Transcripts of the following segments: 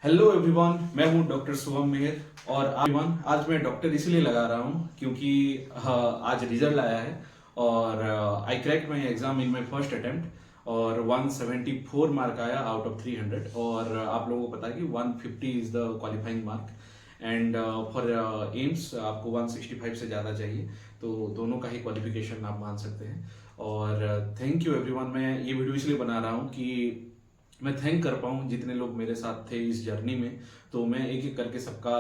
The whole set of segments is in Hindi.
हेलो एवरीवन, मैं हूं डॉक्टर शुभम मेहर। और आज मैं डॉक्टर इसलिए लगा रहा हूं क्योंकि आज रिजल्ट आया है और आई cracked my exam in my first attempt और 174 मार्क आया आउट ऑफ 300। और आप लोगों को पता है कि 150 is the qualifying mark and for AIIMS आपको 165 से ज़्यादा चाहिए। तो दोनों का ही क्वालिफिकेशन आप मान सकते हैं। और थैंक यू एवरीवन। मैं ये वीडियो इसलिए बना रहा हूँ कि मैं थैंक कर पाऊँ जितने लोग मेरे साथ थे इस जर्नी में। तो मैं एक एक करके सबका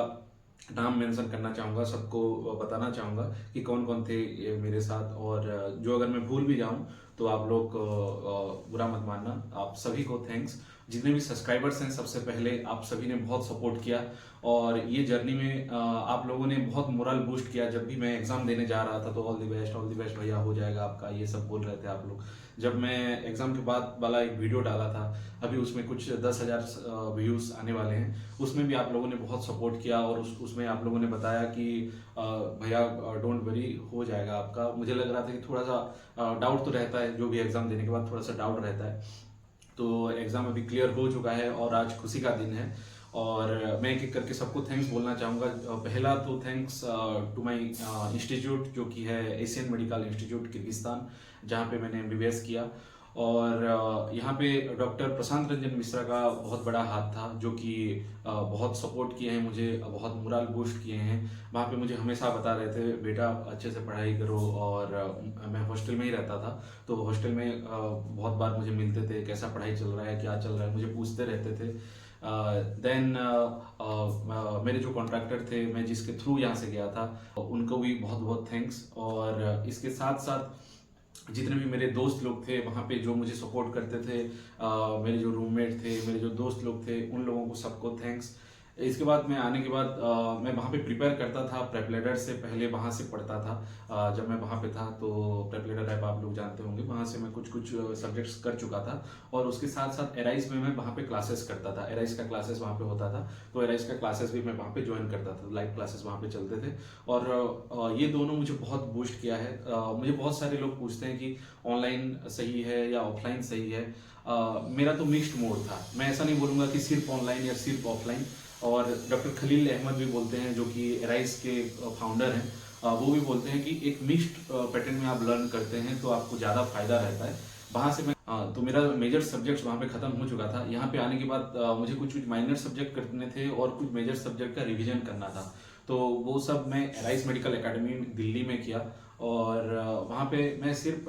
नाम मेंशन करना चाहूँगा, सबको बताना चाहूँगा कि कौन कौन थे ये मेरे साथ। और जो अगर मैं भूल भी जाऊँ तो आप लोग बुरा मत मानना। आप सभी को थैंक्स। जितने भी सब्सक्राइबर्स हैं, सबसे पहले आप सभी ने बहुत सपोर्ट किया और ये जर्नी में आप लोगों ने बहुत मोरल बूस्ट किया। जब भी मैं एग्जाम देने जा रहा था तो ऑल द बेस्ट भैया, हो जाएगा आपका, ये सब बोल रहे थे आप लोग। जब मैं एग्जाम के बाद वाला एक वीडियो डाला था, अभी उसमें कुछ 10,000 व्यूज आने वाले हैं, उसमें भी आप लोगों ने बहुत सपोर्ट किया और उसमें आप लोगों ने बताया कि भैया डोंट वरी, हो जाएगा आपका। मुझे लग रहा था कि थोड़ा सा डाउट तो रहता है, जो भी एग्जाम देने के बाद थोड़ा सा डाउट रहता है। तो एग्जाम अभी क्लियर हो चुका है और आज खुशी का दिन है। और मैं एक एक करके सबको थैंक्स बोलना चाहूँगा। पहला तो थैंक्स टू माय इंस्टीट्यूट, जो कि है एशियन मेडिकल इंस्टीट्यूट किर्गिस्तान, जहाँ पे मैंने एमबीबीएस किया। और यहाँ पे डॉक्टर प्रशांत रंजन मिश्रा का बहुत बड़ा हाथ था, जो कि बहुत सपोर्ट किए हैं मुझे, बहुत मोरल बूस्ट किए हैं। वहाँ पे मुझे हमेशा बता रहे थे बेटा अच्छे से पढ़ाई करो। और मैं हॉस्टल में ही रहता था, तो हॉस्टल में बहुत बार मुझे मिलते थे, कैसा पढ़ाई चल रहा है, क्या चल रहा है, मुझे पूछते रहते थे। देन मेरे जो कॉन्ट्रैक्टर थे, मैं जिसके थ्रू यहाँ से गया था, उनको भी बहुत बहुत थैंक्स। और इसके साथ साथ जितने भी मेरे दोस्त लोग थे वहाँ पे जो मुझे सपोर्ट करते थे, मेरे जो रूममेट थे, मेरे जो दोस्त लोग थे, उन लोगों को सबको थैंक्स। इसके बाद मैं आने के बाद मैं वहाँ पे प्रिपेयर करता था। प्रेप लेटर से पहले वहाँ से पढ़ता था। जब मैं वहाँ पे था तो प्रेप लेटर ऐप आप लोग जानते होंगे, वहाँ से मैं कुछ कुछ सब्जेक्ट्स कर चुका था। और उसके साथ साथ एराइज में मैं वहाँ पे क्लासेस करता था। एराइज का क्लासेस वहाँ पे होता था, तो एराइज का क्लासेस भी मैं वहाँ पे ज्वाइन करता था। लाइव क्लासेस वहाँ पे चलते थे और ये दोनों मुझे बहुत बूस्ट किया है। मुझे बहुत सारे लोग पूछते हैं कि ऑनलाइन सही है या ऑफलाइन सही है। मेरा तो मिक्स्ड मोड था। मैं ऐसा नहीं बोलूँगा कि सिर्फ ऑनलाइन या सिर्फ ऑफलाइन। और डॉक्टर खलील अहमद भी बोलते हैं, जो कि एराइज के फाउंडर हैं, वो भी बोलते हैं कि एक मिक्स्ड पैटर्न में आप लर्न करते हैं तो आपको ज़्यादा फायदा रहता है। वहाँ से मैं तो मेरा मेजर सब्जेक्ट्स वहाँ पे ख़त्म हो चुका था। यहाँ पे आने के बाद मुझे कुछ कुछ माइनर सब्जेक्ट करने थे और कुछ मेजर सब्जेक्ट का रिवीजन करना था। तो वो सब मैं एराइज मेडिकल एकेडमी दिल्ली में किया। और वहाँ पे मैं सिर्फ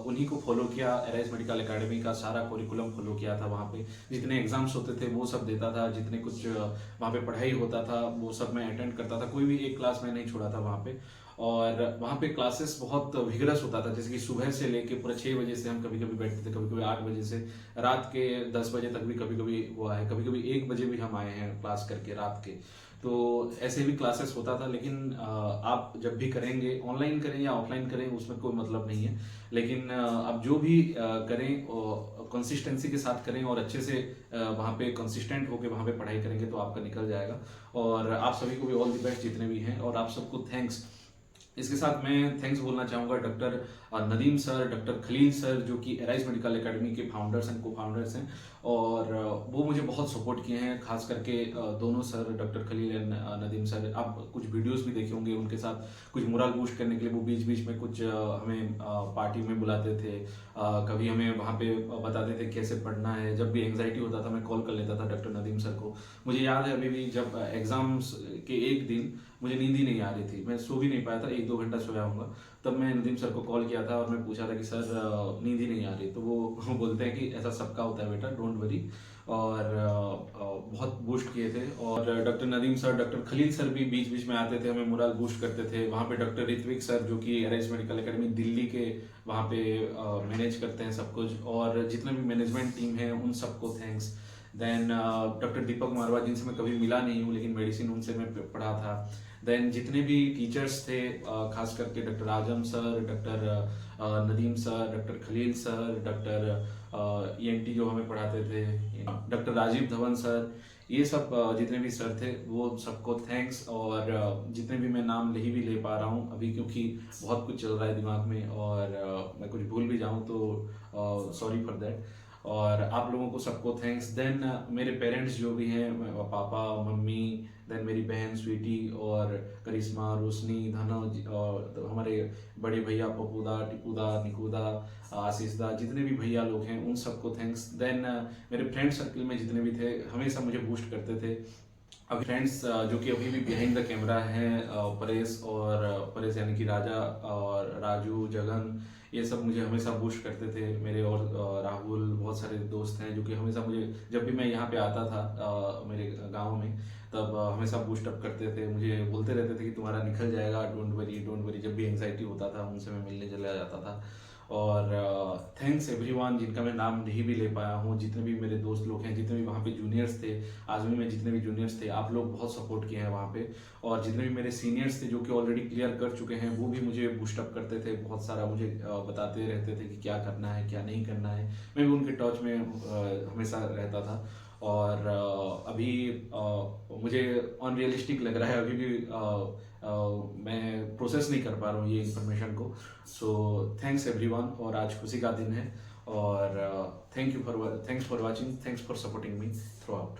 उन्हीं को फॉलो किया। एराइज मेडिकल एकेडमी का सारा कोरिकुलम फॉलो किया था। वहाँ पे जितने एग्जाम्स होते थे वो सब देता था, जितने कुछ वहाँ पे पढ़ाई होता था वो सब मैं अटेंड करता था। कोई भी एक क्लास मैं नहीं छोड़ा था वहाँ पे। और वहाँ पे क्लासेस बहुत विगरस होता था, जैसे कि सुबह से लेके पूरा 6 बजे से हम कभी कभी बैठते थे, कभी कभी 8 बजे से रात के 10 बजे तक भी कभी कभी हुआ है, कभी कभी 1 बजे भी हम आए हैं क्लास करके रात के। तो ऐसे भी क्लासेस होता था। लेकिन आप जब भी करेंगे, ऑनलाइन करें या ऑफलाइन करें, उसमें कोई मतलब नहीं है। लेकिन आप जो भी करें कंसिस्टेंसी के साथ करें और अच्छे से वहाँ पे कंसिस्टेंट होकर वहाँ पे पढ़ाई करेंगे तो आपका निकल जाएगा। और आप सभी को भी ऑल द बेस्ट जितने भी हैं, और आप सबको थैंक्स। इसके साथ मैं थैंक्स बोलना चाहूँगा doctor Nadeem sir, doctor Khalil sir, जो कि एराइज मेडिकल एकेडमी के फाउंडर्स एंड को फाउंडर्स हैं। और वो मुझे बहुत सपोर्ट किए हैं, खास करके दोनों sir, doctor Khalil and Nadeem sir. आप कुछ वीडियोस भी देखे होंगे उनके साथ, कुछ मोरल बूस्ट करने के लिए वो बीच बीच में कुछ हमें पार्टी में बुलाते थे। कभी हमें वहाँ पे बताते थे कैसे पढ़ना है। जब भी एंग्जाइटी होता था मैं कॉल कर लेता था डॉक्टर नदीम सर को। मुझे याद है अभी भी, जब एग्जाम्स के एक दिन मुझे नींद ही नहीं आ रही थी, मैं सो भी नहीं पाया था, 1-2 घंटा सोया हूँगा, तब मैं नदीम सर को कॉल किया था और मैं पूछा था कि सर नींद ही नहीं आ रही। तो वो बोलते हैं कि ऐसा सबका होता है बेटा, डोंट वरी। और बहुत बूस्ट किए थे। और doctor Nadeem sir, doctor Khalil sir भी बीच बीच में आते थे, हमें मोरल बूस्ट करते थे। वहाँ पे डॉक्टर ऋत्विक सर, जो कि एराइज मेडिकल एकेडमी दिल्ली के वहाँ पे मैनेज करते हैं सब कुछ, और जितने भी मैनेजमेंट टीम है उन सबको थैंक्स। देन डॉक्टर दीपक मारवा, जिनसे मैं कभी मिला नहीं हूँ लेकिन मेडिसिन उनसे मैं पढ़ा था। देन जितने भी टीचर्स थे, खास करके doctor Azam sir, doctor Nadeem sir, doctor Khalil sir, doctor ENT जो हमें पढ़ाते थे, डॉक्टर राजीव धवन सर, ये सब जितने भी सर थे वो सबको थैंक्स। और जितने भी मैं नाम नहीं भी ले पा रहा हूँ अभी, क्योंकि बहुत कुछ चल रहा है दिमाग में और मैं कुछ भूल भी जाऊँ तो सॉरी फॉर दैट। और आप लोगों को सबको थैंक्स। देन मेरे पेरेंट्स जो भी हैं, पापा मम्मी, देन मेरी बहन स्वीटी और करिश्मा, रोशनी, धनज, और हमारे बड़े भैया पप्पूदा, टिपूदा, निकूदा, आशीष दा, जितने भी भैया लोग हैं उन सबको थैंक्स। देन मेरे फ्रेंड सर्कल में जितने भी थे हमेशा मुझे बूस्ट करते थे। अभी फ्रेंड्स जो कि अभी भी बिहाइंड द कैमरा हैं, परेश और परेश यानी कि राजा और राजू, जगन, ये सब मुझे हमेशा बूस्ट करते थे। मेरे और राहुल, बहुत सारे दोस्त हैं जो कि हमेशा मुझे, जब भी मैं यहाँ पे आता था मेरे गांव में, तब हमेशा बूस्ट अप करते थे, मुझे बोलते रहते थे कि तुम्हारा निकल जाएगा, डोंट वरी डोंट वरी। जब भी एंग्जाइटी होता था उनसे मैं मिलने चला जाता था। और थैंक्स एवरीवन जिनका मैं नाम नहीं भी ले पाया हूँ, जितने भी मेरे दोस्त लोग हैं, जितने भी वहाँ पे जूनियर्स थे, आजमी में जितने भी जूनियर्स थे, आप लोग बहुत सपोर्ट किए हैं वहाँ पे। और जितने भी मेरे सीनियर्स थे जो कि ऑलरेडी क्लियर कर चुके हैं, वो भी मुझे बूस्टअप करते थे, बहुत सारा मुझे बताते रहते थे कि क्या करना है क्या नहीं करना है। मैं भी उनके टच में हमेशा रहता था। और अभी मुझे अनरियलिस्टिक लग रहा है, अभी भी मैं प्रोसेस नहीं कर पा रहा हूँ ये इन्फॉर्मेशन को। सो थैंक्स एवरीवन, और आज खुशी का दिन है। और thanks for watching, thanks for supporting me through out.